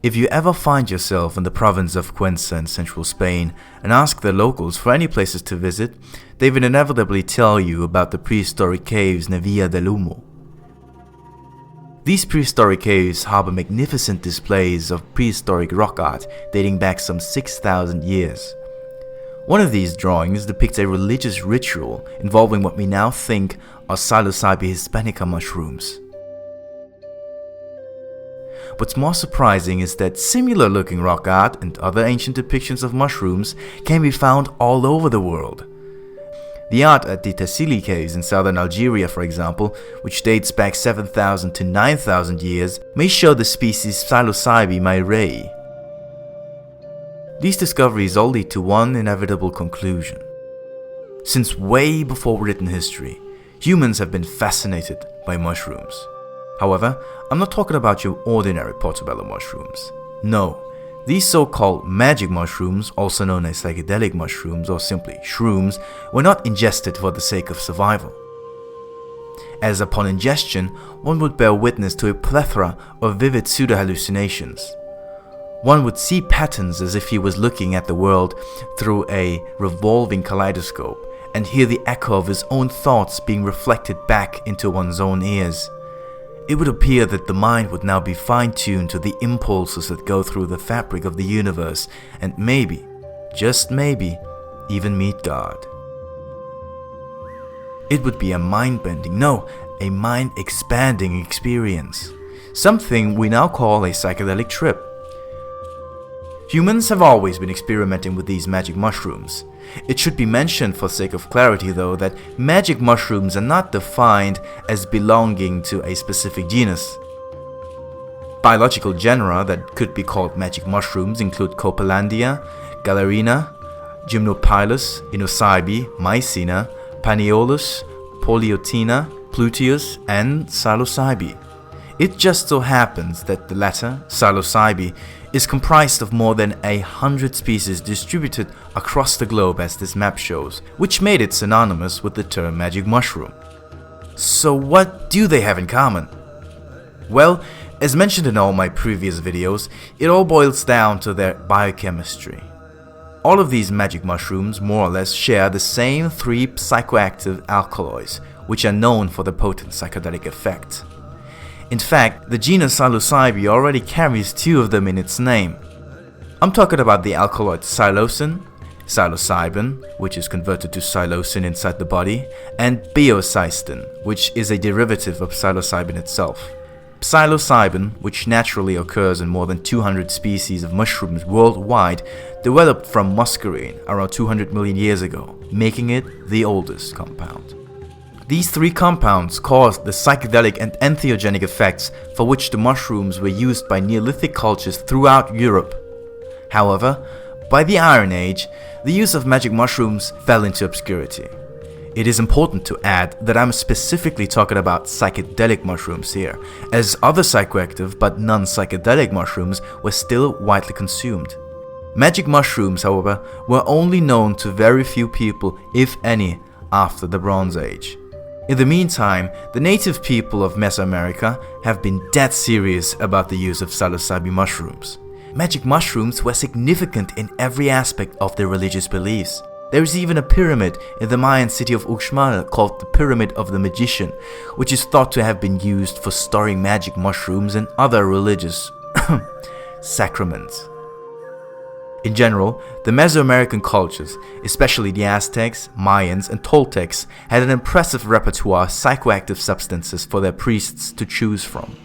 If you ever find yourself in the province of Cuenca in central Spain and ask the locals for any places to visit, they will inevitably tell you about the prehistoric caves near Villa del Humo. These prehistoric caves harbor magnificent displays of prehistoric rock art dating back some 6,000 years. One of these drawings depicts a religious ritual involving what we now think are Psilocybe hispanica mushrooms. What's more surprising is that similar looking rock art and other ancient depictions of mushrooms can be found all over the world. The art at the Tassili caves in southern Algeria, for example, which dates back 7,000 to 9,000 years, may show the species Psilocybe mairei. These discoveries all lead to one inevitable conclusion. Since way before written history, humans have been fascinated by mushrooms. However, I'm not talking about your ordinary portobello mushrooms. No, these so-called magic mushrooms, also known as psychedelic mushrooms or simply shrooms, were not ingested for the sake of survival. As upon ingestion, one would bear witness to a plethora of vivid pseudo-hallucinations. One would see patterns as if he was looking at the world through a revolving kaleidoscope and hear the echo of his own thoughts being reflected back into one's own ears. It would appear that the mind would now be fine-tuned to the impulses that go through the fabric of the universe and maybe, just maybe, even meet God. It would be a mind-bending, no, a mind-expanding experience. Something we now call a psychedelic trip. Humans have always been experimenting with these magic mushrooms. It should be mentioned for sake of clarity though that magic mushrooms are not defined as belonging to a specific genus. Biological genera that could be called magic mushrooms include Copelandia, Galerina, Gymnopilus, Inocybe, Mycena, Panaeolus, Pholiotina, Pluteus, and Psilocybe. It just so happens that the latter, Psilocybe, is comprised of more than 100 species distributed across the globe as this map shows, which made it synonymous with the term magic mushroom. So what do they have in common? Well, as mentioned in all my previous videos, it all boils down to their biochemistry. All of these magic mushrooms more or less share the same 3 psychoactive alkaloids, which are known for their potent psychedelic effect. In fact, the genus Psilocybe already carries 2 of them in its name. I'm talking about the alkaloid psilocin, psilocybin, which is converted to psilocin inside the body, and biocystin, which is a derivative of psilocybin itself. Psilocybin, which naturally occurs in more than 200 species of mushrooms worldwide, developed from muscarine around 200 million years ago, making it the oldest compound. These 3 compounds caused the psychedelic and entheogenic effects for which the mushrooms were used by Neolithic cultures throughout Europe. However, by the Iron Age, the use of magic mushrooms fell into obscurity. It is important to add that I'm specifically talking about psychedelic mushrooms here, as other psychoactive but non-psychedelic mushrooms were still widely consumed. Magic mushrooms, however, were only known to very few people, if any, after the Bronze Age. In the meantime, the native people of Mesoamerica have been dead serious about the use of psilocybe mushrooms. Magic mushrooms were significant in every aspect of their religious beliefs. There is even a pyramid in the Mayan city of Uxmal called the Pyramid of the Magician, which is thought to have been used for storing magic mushrooms and other religious sacraments. In general, the Mesoamerican cultures, especially the Aztecs, Mayans, and Toltecs, had an impressive repertoire of psychoactive substances for their priests to choose from.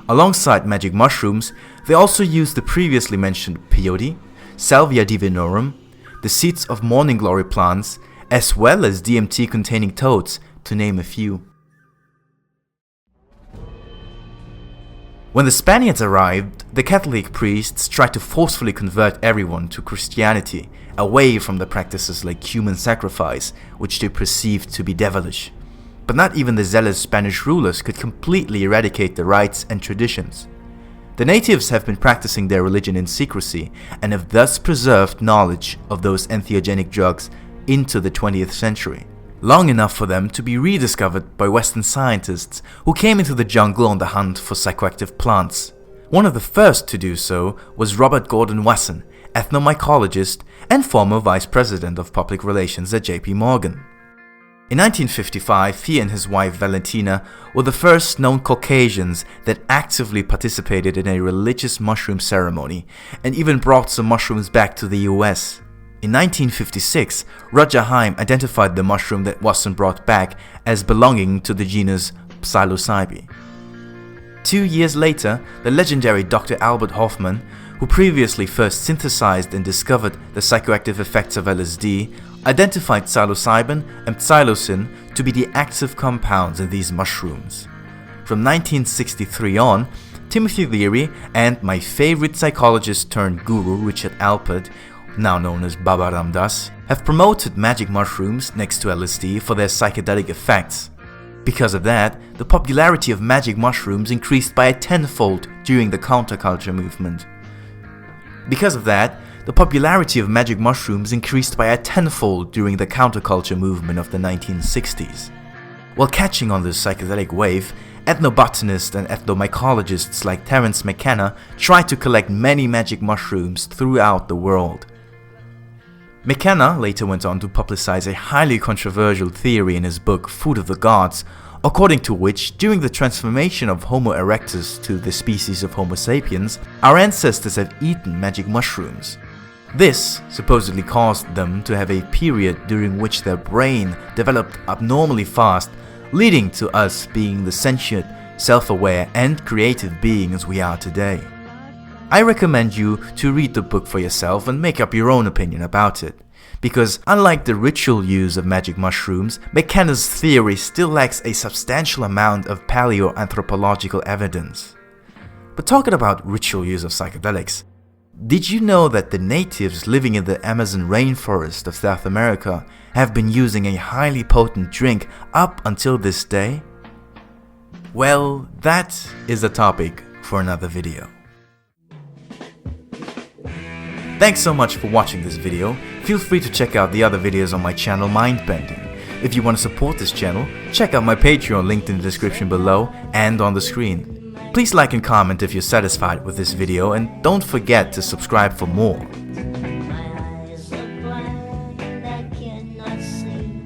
Alongside magic mushrooms, they also used the previously mentioned peyote, Salvia divinorum, the seeds of morning glory plants, as well as DMT-containing toads, to name a few. When the Spaniards arrived, the Catholic priests tried to forcefully convert everyone to Christianity, away from the practices like human sacrifice, which they perceived to be devilish. But not even the zealous Spanish rulers could completely eradicate the rites and traditions. The natives have been practicing their religion in secrecy and have thus preserved knowledge of those entheogenic drugs into the 20th century. Long enough for them to be rediscovered by Western scientists who came into the jungle on the hunt for psychoactive plants. One of the first to do so was Robert Gordon Wasson, ethnomycologist and former vice president of public relations at JP Morgan. In 1955, he and his wife Valentina were the first known Caucasians that actively participated in a religious mushroom ceremony and even brought some mushrooms back to the US. In 1956, Roger Heim identified the mushroom that Wasson brought back as belonging to the genus Psilocybe. 2 years later, the legendary Dr. Albert Hofmann, who previously first synthesized and discovered the psychoactive effects of LSD, identified psilocybin and psilocin to be the active compounds in these mushrooms. From 1963 on, Timothy Leary and my favorite psychologist turned guru Richard Alpert, now known as Baba Ram Dass, have promoted magic mushrooms next to LSD for their psychedelic effects. Because of that, the popularity of magic mushrooms increased by a tenfold during the counterculture movement. Because of that, the popularity of magic mushrooms increased by a tenfold during the counterculture movement of the 1960s. While catching on this psychedelic wave, ethnobotanists and ethnomycologists like Terence McKenna tried to collect many magic mushrooms throughout the world. McKenna later went on to publicize a highly controversial theory in his book Food of the Gods, according to which, during the transformation of Homo erectus to the species of Homo sapiens, our ancestors have eaten magic mushrooms. This supposedly caused them to have a period during which their brain developed abnormally fast, leading to us being the sentient, self-aware and creative beings we are today. I recommend you to read the book for yourself and make up your own opinion about it, because unlike the ritual use of magic mushrooms, McKenna's theory still lacks a substantial amount of paleoanthropological evidence. But talking about ritual use of psychedelics, did you know that the natives living in the Amazon rainforest of South America have been using a highly potent drink up until this day? Well, that is a topic for another video. Thanks so much for watching this video. Feel free to check out the other videos on my channel Mindbending. If you want to support this channel, check out my Patreon linked in the description below and on the screen. Please like and comment if you're satisfied with this video, and don't forget to subscribe for more.